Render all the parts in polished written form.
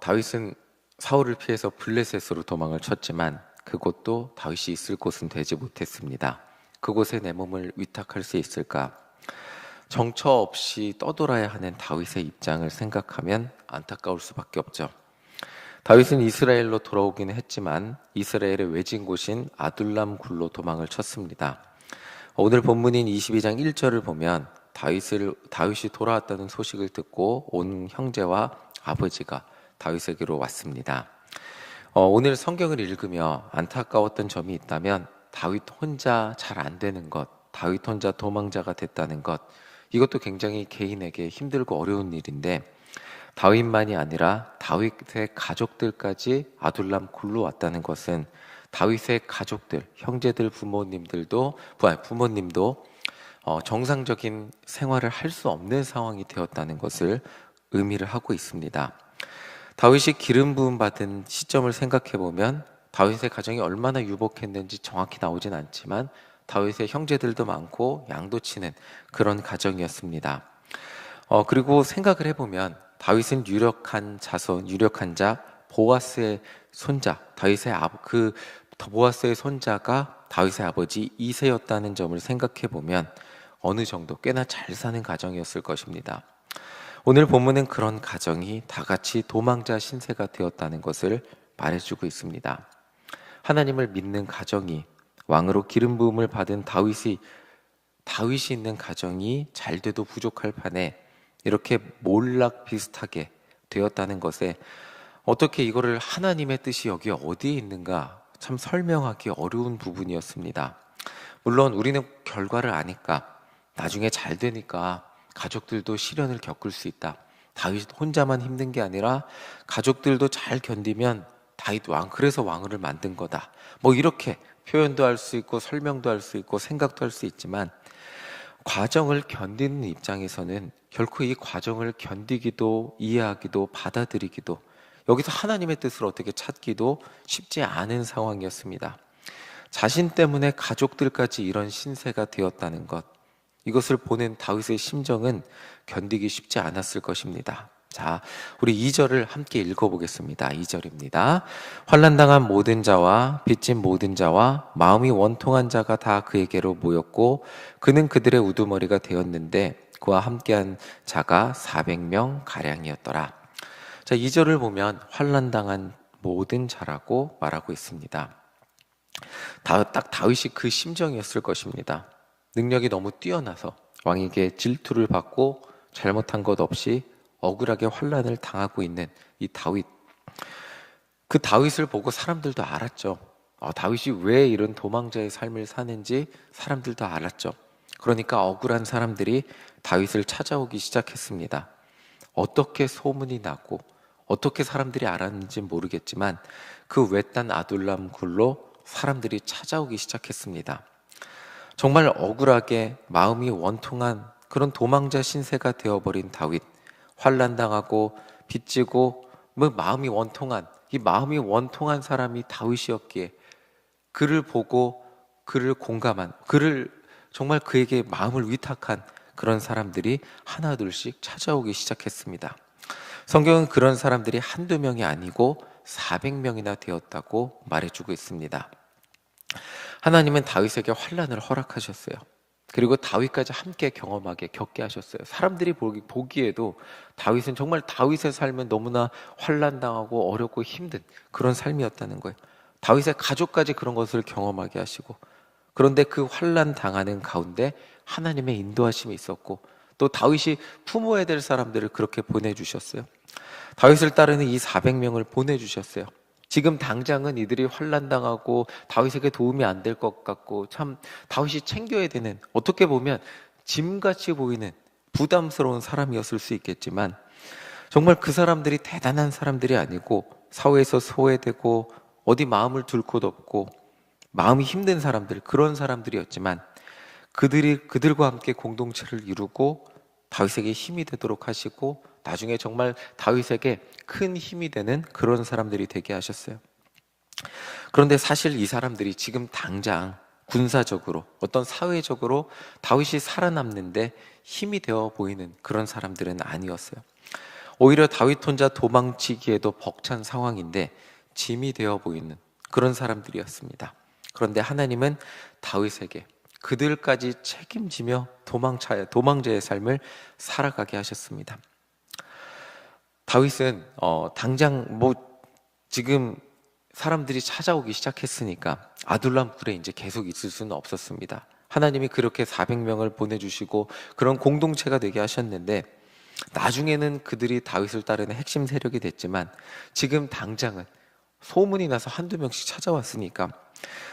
다윗은 사울을 피해서 블레셋으로 도망을 쳤지만 그곳도 다윗이 있을 곳은 되지 못했습니다. 그곳에 내 몸을 위탁할 수 있을까? 정처 없이 떠돌아야 하는 다윗의 입장을 생각하면 안타까울 수밖에 없죠. 다윗은 이스라엘로 돌아오기는 했지만 이스라엘의 외진 곳인 아둘람 굴로 도망을 쳤습니다. 오늘 본문인 22장 1절을 보면 다윗이 돌아왔다는 소식을 듣고 온 형제와 아버지가 다윗에게로 왔습니다. 오늘 성경을 읽으며 안타까웠던 점이 있다면 다윗 혼자 잘 안 되는 것, 다윗 혼자 도망자가 됐다는 것, 이것도 굉장히 개인에게 힘들고 어려운 일인데 다윗만이 아니라 다윗의 가족들까지 아둘람 굴로 왔다는 것은 다윗의 가족들, 형제들, 부모님도 정상적인 생활을 할 수 없는 상황이 되었다는 것을 의미를 하고 있습니다. 다윗이 기름 부음 받은 시점을 생각해 보면 다윗의 가정이 얼마나 유복했는지 정확히 나오진 않지만 다윗의 형제들도 많고 양도 치는 그런 가정이었습니다. 그리고 생각을 해보면 다윗은 유력한 자손, 유력한 자 보아스의 손자, 보아스의 손자가 다윗의 아버지 이새였다는 점을 생각해 보면 어느 정도 꽤나 잘 사는 가정이었을 것입니다. 오늘 본문은 그런 가정이 다 같이 도망자 신세가 되었다는 것을 말해주고 있습니다. 하나님을 믿는 가정이, 왕으로 기름 부음을 받은 다윗이 있는 가정이 잘 돼도 부족할 판에 이렇게 몰락 비슷하게 되었다는 것에 어떻게 이거를 하나님의 뜻이 여기 어디에 있는가 참 설명하기 어려운 부분이었습니다. 물론 우리는 결과를 아니까, 나중에 잘 되니까 가족들도 시련을 겪을 수 있다, 다윗 혼자만 힘든 게 아니라 가족들도 잘 견디면 다윗 왕, 그래서 왕을 만든 거다, 이렇게 표현도 할 수 있고 설명도 할 수 있고 생각도 할 수 있지만 과정을 견디는 입장에서는 결코 이 과정을 견디기도 이해하기도 받아들이기도, 여기서 하나님의 뜻을 어떻게 찾기도 쉽지 않은 상황이었습니다. 자신 때문에 가족들까지 이런 신세가 되었다는 것, 이것을 보는 다윗의 심정은 견디기 쉽지 않았을 것입니다. 자, 우리 2절을 함께 읽어보겠습니다. 2절입니다. 환난당한 모든 자와 빚진 모든 자와 마음이 원통한 자가 다 그에게로 모였고 그는 그들의 우두머리가 되었는데 그와 함께한 자가 400명 가량이었더라. 자, 2절을 보면 환난당한 모든 자라고 말하고 있습니다. 딱 다윗이 그 심정이었을 것입니다. 능력이 너무 뛰어나서 왕에게 질투를 받고 잘못한 것 없이 억울하게 환난을 당하고 있는 이 다윗, 그 다윗을 보고 사람들도 알았죠. 다윗이 왜 이런 도망자의 삶을 사는지 사람들도 알았죠. 그러니까 억울한 사람들이 다윗을 찾아오기 시작했습니다. 어떻게 소문이 나고 어떻게 사람들이 알았는지 모르겠지만 그 외딴 아둘람 굴로 사람들이 찾아오기 시작했습니다. 정말 억울하게 마음이 원통한 그런 도망자 신세가 되어버린 다윗, 환난당하고 빚지고 마음이 원통한, 이 마음이 원통한 사람이 다윗이었기에 그를 보고 그를 공감한, 정말 그에게 마음을 위탁한 그런 사람들이 하나둘씩 찾아오기 시작했습니다. 성경은 그런 사람들이 한두 명이 아니고 400명이나 되었다고 말해주고 있습니다. 하나님은 다윗에게 환난을 허락하셨어요. 그리고 다윗까지 함께 겪게 하셨어요. 사람들이 보기에도 다윗은 정말 다윗의 삶은 너무나 환난당하고 어렵고 힘든 그런 삶이었다는 거예요. 다윗의 가족까지 그런 것을 경험하게 하시고, 그런데 그 환난 당하는 가운데 하나님의 인도하심이 있었고 또 다윗이 품어야 될 사람들을 그렇게 보내주셨어요. 다윗을 따르는 이 400명을 보내주셨어요. 지금 당장은 이들이 환난당하고 다윗에게 도움이 안 될 것 같고 참 다윗이 챙겨야 되는, 어떻게 보면 짐같이 보이는 부담스러운 사람이었을 수 있겠지만 정말 그 사람들이 대단한 사람들이 아니고 사회에서 소외되고 어디 마음을 둘 곳 없고 마음이 힘든 사람들, 그런 사람들이었지만 그들과 함께 공동체를 이루고 다윗에게 힘이 되도록 하시고 나중에 정말 다윗에게 큰 힘이 되는 그런 사람들이 되게 하셨어요. 그런데 사실 이 사람들이 지금 당장 군사적으로, 어떤 사회적으로 다윗이 살아남는데 힘이 되어 보이는 그런 사람들은 아니었어요. 오히려 다윗 혼자 도망치기에도 벅찬 상황인데 짐이 되어 보이는 그런 사람들이었습니다. 그런데 하나님은 다윗에게 그들까지 책임지며 도망자의 삶을 살아가게 하셨습니다. 다윗은 당장 지금 사람들이 찾아오기 시작했으니까 아둘람 굴에 이제 계속 있을 수는 없었습니다. 하나님이 그렇게 400명을 보내주시고 그런 공동체가 되게 하셨는데 나중에는 그들이 다윗을 따르는 핵심 세력이 됐지만 지금 당장은 소문이 나서 한두 명씩 찾아왔으니까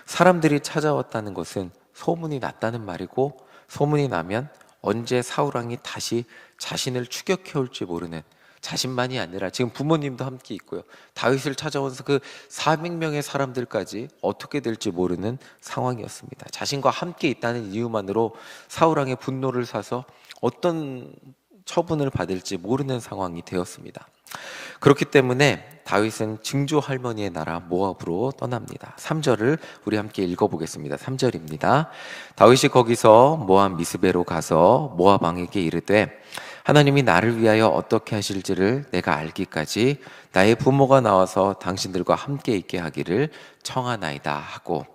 사람들이 찾아왔다는 것은 소문이 났다는 말이고 소문이 나면 언제 사울왕이 다시 자신을 추격해올지 모르는 자신만이 아니라 지금 부모님도 함께 있고요. 다윗을 찾아온 그 400명의 사람들까지 어떻게 될지 모르는 상황이었습니다. 자신과 함께 있다는 이유만으로 사울왕의 분노를 사서 어떤 처분을 받을지 모르는 상황이 되었습니다. 그렇기 때문에 다윗은 증조 할머니의 나라 모압으로 떠납니다. 3절을 우리 함께 읽어보겠습니다. 3절입니다. 다윗이 거기서 모압 미스베로 가서 모압 왕에게 이르되 하나님이 나를 위하여 어떻게 하실지를 내가 알기까지 나의 부모가 나와서 당신들과 함께 있게 하기를 청하나이다 하고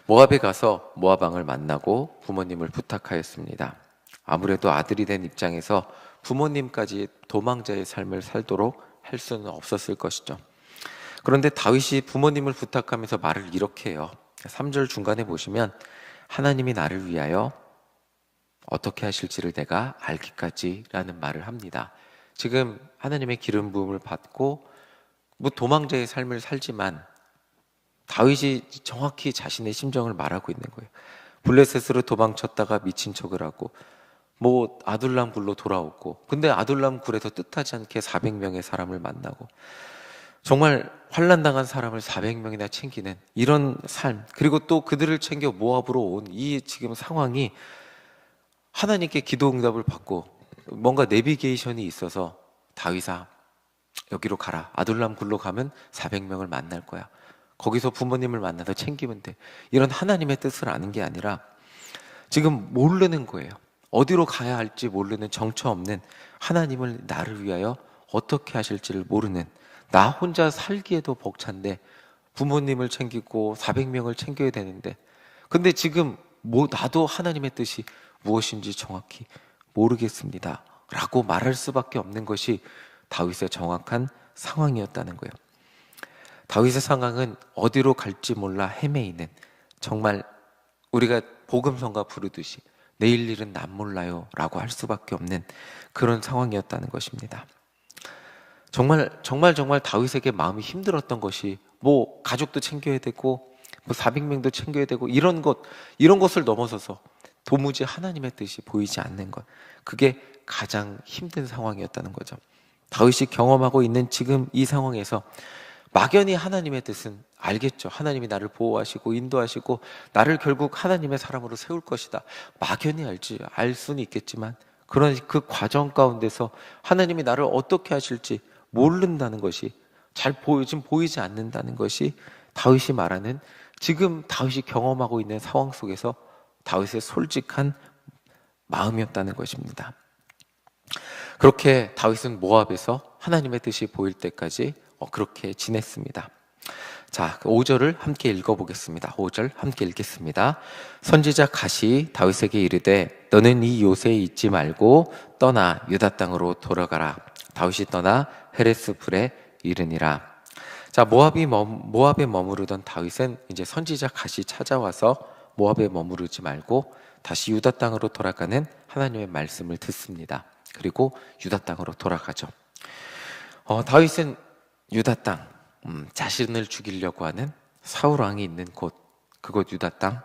모압에 가서 모압 왕을 만나고 부모님을 부탁하였습니다. 아무래도 아들이 된 입장에서 부모님까지 도망자의 삶을 살도록 할 수는 없었을 것이죠. 그런데 다윗이 부모님을 부탁하면서 말을 이렇게 해요. 3절 중간에 보시면 하나님이 나를 위하여 어떻게 하실지를 내가 알기까지 라는 말을 합니다. 지금 하나님의 기름 부음을 받고 도망자의 삶을 살지만 다윗이 정확히 자신의 심정을 말하고 있는 거예요. 블레셋으로 도망쳤다가 미친 척을 하고 아둘람 굴로 돌아오고 근데 아둘람 굴에서 뜻하지 않게 400명의 사람을 만나고 정말 환난당한 사람을 400명이나 챙기는 이런 삶, 그리고 또 그들을 챙겨 모압으로 온 이 지금 상황이 하나님께 기도 응답을 받고 뭔가 내비게이션이 있어서 다윗아 여기로 가라, 아둘람 굴로 가면 400명을 만날 거야, 거기서 부모님을 만나서 챙기면 돼, 이런 하나님의 뜻을 아는 게 아니라 지금 모르는 거예요. 어디로 가야 할지 모르는, 정처 없는, 하나님을 나를 위하여 어떻게 하실지를 모르는, 나 혼자 살기에도 벅찬데 부모님을 챙기고 400명을 챙겨야 되는데 근데 지금 나도 하나님의 뜻이 무엇인지 정확히 모르겠습니다 라고 말할 수밖에 없는 것이 다윗의 정확한 상황이었다는 거예요. 다윗의 상황은 어디로 갈지 몰라 헤매이는, 정말 우리가 복음성가 부르듯이 내일 일은 난 몰라요 라고 할 수밖에 없는 그런 상황이었다는 것입니다. 정말 다윗에게 마음이 힘들었던 것이 가족도 챙겨야 되고 400명도 챙겨야 되고 이런 것을 넘어서서 도무지 하나님의 뜻이 보이지 않는 것, 그게 가장 힘든 상황이었다는 거죠. 다윗이 경험하고 있는 지금 이 상황에서 막연히 하나님의 뜻은 알겠죠. 하나님이 나를 보호하시고 인도하시고 나를 결국 하나님의 사람으로 세울 것이다, 막연히 알 수는 있겠지만 그런 그 과정 가운데서 하나님이 나를 어떻게 하실지 모른다는 것이 지금 보이지 않는다는 것이 다윗이 말하는, 지금 다윗이 경험하고 있는 상황 속에서 다윗의 솔직한 마음이었다는 것입니다. 그렇게 다윗은 모압에서 하나님의 뜻이 보일 때까지 그렇게 지냈습니다. 자, 5절을 함께 읽어보겠습니다. 5절 함께 읽겠습니다. 선지자 갓이 다윗에게 이르되 너는 이 요새에 있지 말고 떠나 유다 땅으로 돌아가라. 다윗이 떠나 헤레스 불에 이르니라. 자, 모압에 머무르던 다윗은 이제 선지자 갓이 찾아와서 모압에 머무르지 말고 다시 유다 땅으로 돌아가는 하나님의 말씀을 듣습니다. 그리고 유다 땅으로 돌아가죠. 다윗은 유다 땅, 자신을 죽이려고 하는 사울 왕이 있는 곳, 그곳 유다 땅,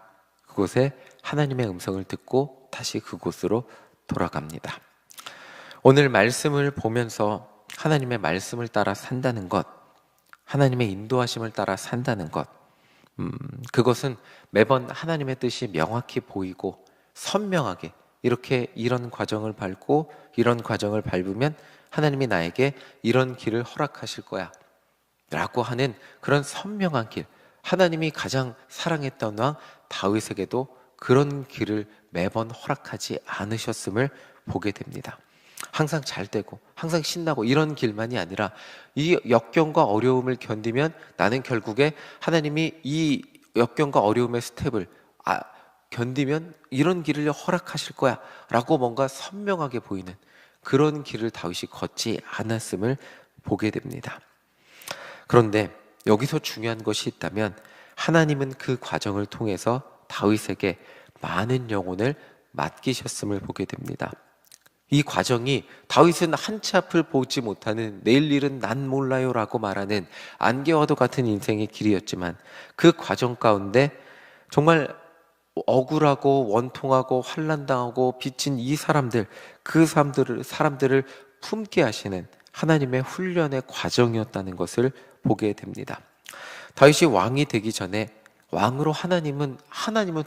그곳에 하나님의 음성을 듣고 다시 그곳으로 돌아갑니다. 오늘 말씀을 보면서 하나님의 말씀을 따라 산다는 것, 하나님의 인도하심을 따라 산다는 것, 그것은 매번 하나님의 뜻이 명확히 보이고 선명하게 이런 과정을 밟고 이런 과정을 밟으면 하나님이 나에게 이런 길을 허락하실 거야 라고 하는 그런 선명한 길, 하나님이 가장 사랑했던 왕 다윗에게도 그런 길을 매번 허락하지 않으셨음을 보게 됩니다. 항상 잘 되고 항상 신나고 이런 길만이 아니라 이 역경과 어려움을 견디면 나는 결국에 하나님이 이 역경과 어려움의 스텝을 견디면 이런 길을 허락하실 거야 라고 뭔가 선명하게 보이는 그런 길을 다윗이 걷지 않았음을 보게 됩니다. 그런데 여기서 중요한 것이 있다면 하나님은 그 과정을 통해서 다윗에게 많은 영혼을 맡기셨음을 보게 됩니다. 이 과정이 다윗은 한치 앞을 보지 못하는 내일 일은 난 몰라요 라고 말하는 안개와도 같은 인생의 길이었지만 그 과정 가운데 정말 억울하고 원통하고 환난당하고 빚진 이 사람들, 그 사람들을 품게 하시는 하나님의 훈련의 과정이었다는 것을 보게 됩니다. 다윗이 왕이 되기 전에 왕으로 하나님은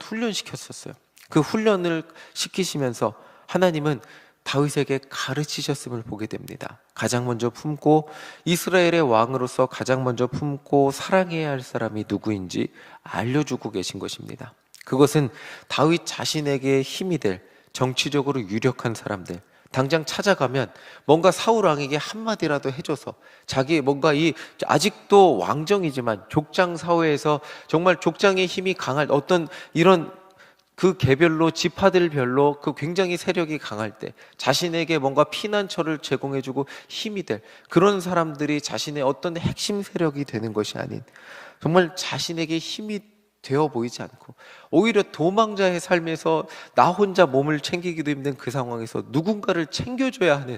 훈련시켰었어요. 그 훈련을 시키시면서 하나님은 다윗에게 가르치셨음을 보게 됩니다. 가장 먼저 품고 이스라엘의 왕으로서 가장 먼저 품고 사랑해야 할 사람이 누구인지 알려주고 계신 것입니다. 그것은 다윗 자신에게 힘이 될 정치적으로 유력한 사람들, 당장 찾아가면 뭔가 사울 왕에게 한마디라도 해줘서 자기 뭔가 아직도 왕정이지만 족장 사회에서 정말 족장의 힘이 강할 어떤 이런 그 계별로 지파들별로 그 굉장히 세력이 강할 때 자신에게 뭔가 피난처를 제공해주고 힘이 될 그런 사람들이 자신의 어떤 핵심 세력이 되는 것이 아닌 정말 자신에게 힘이 되어 보이지 않고 오히려 도망자의 삶에서 나 혼자 몸을 챙기기도 힘든 그 상황에서 누군가를 챙겨줘야 하는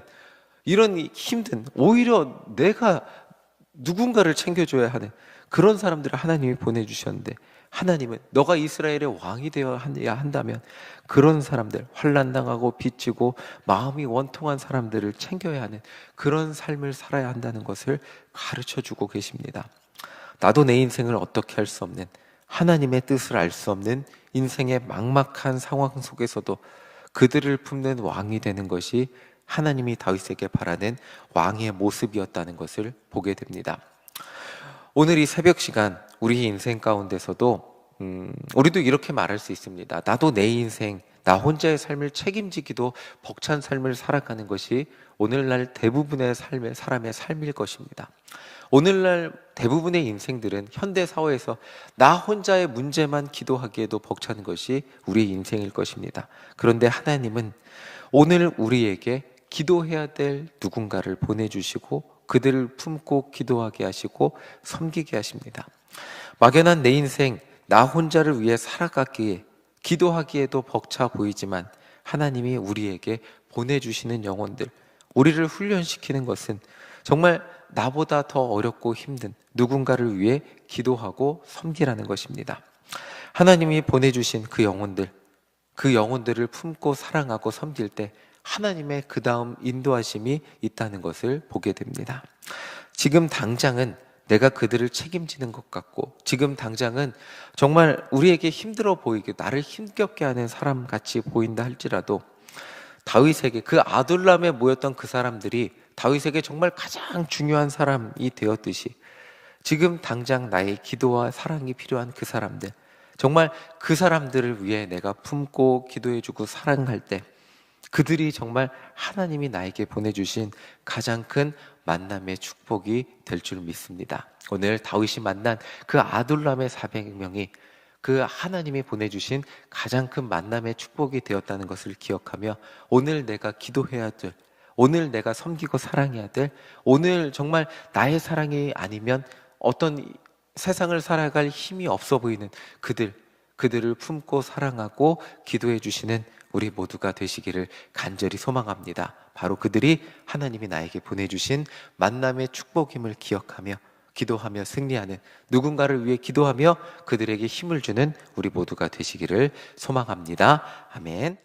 이런 힘든 오히려 내가 누군가를 챙겨줘야 하는 그런 사람들을 하나님이 보내주셨는데 하나님은 너가 이스라엘의 왕이 되어야 한다면 그런 사람들 환난당하고 빚지고 마음이 원통한 사람들을 챙겨야 하는 그런 삶을 살아야 한다는 것을 가르쳐주고 계십니다. 나도 내 인생을 어떻게 할 수 없는 하나님의 뜻을 알 수 없는 인생의 막막한 상황 속에서도 그들을 품는 왕이 되는 것이 하나님이 다윗에게 바라는 왕의 모습이었다는 것을 보게 됩니다. 오늘 이 새벽 시간 우리 인생 가운데서도 우리도 이렇게 말할 수 있습니다. 나도 내 인생 나 혼자의 삶을 책임지기도 벅찬 삶을 살아가는 것이 오늘날 대부분의 사람의 삶일 것입니다. 오늘날 대부분의 인생들은 현대 사회에서 나 혼자의 문제만 기도하기에도 벅찬 것이 우리의 인생일 것입니다. 그런데 하나님은 오늘 우리에게 기도해야 될 누군가를 보내주시고 그들을 품고 기도하게 하시고 섬기게 하십니다. 막연한 내 인생 나 혼자를 위해 살아가기에 기도하기에도 벅차 보이지만 하나님이 우리에게 보내주시는 영혼들 우리를 훈련시키는 것은 정말 나보다 더 어렵고 힘든 누군가를 위해 기도하고 섬기라는 것입니다. 하나님이 보내주신 그 영혼들을 품고 사랑하고 섬길 때 하나님의 그 다음 인도하심이 있다는 것을 보게 됩니다. 지금 당장은 내가 그들을 책임지는 것 같고 지금 당장은 정말 우리에게 힘들어 보이게 나를 힘겹게 하는 사람 같이 보인다 할지라도 다윗에게 그 아둘람에 모였던 그 사람들이 다윗에게 정말 가장 중요한 사람이 되었듯이 지금 당장 나의 기도와 사랑이 필요한 그 사람들 정말 그 사람들을 위해 내가 품고 기도해주고 사랑할 때 그들이 정말 하나님이 나에게 보내주신 가장 큰 만남의 축복이 될 줄 믿습니다. 오늘 다윗이 만난 그 아둘람의 400명이 그 하나님이 보내주신 가장 큰 만남의 축복이 되었다는 것을 기억하며 오늘 내가 기도해야 될 오늘 내가 섬기고 사랑해야 될 오늘 정말 나의 사랑이 아니면 어떤 세상을 살아갈 힘이 없어 보이는 그들을 품고 사랑하고 기도해 주시는 우리 모두가 되시기를 간절히 소망합니다. 바로 그들이 하나님이 나에게 보내주신 만남의 축복임을 기억하며 기도하며 승리하는 누군가를 위해 기도하며 그들에게 힘을 주는 우리 모두가 되시기를 소망합니다. 아멘.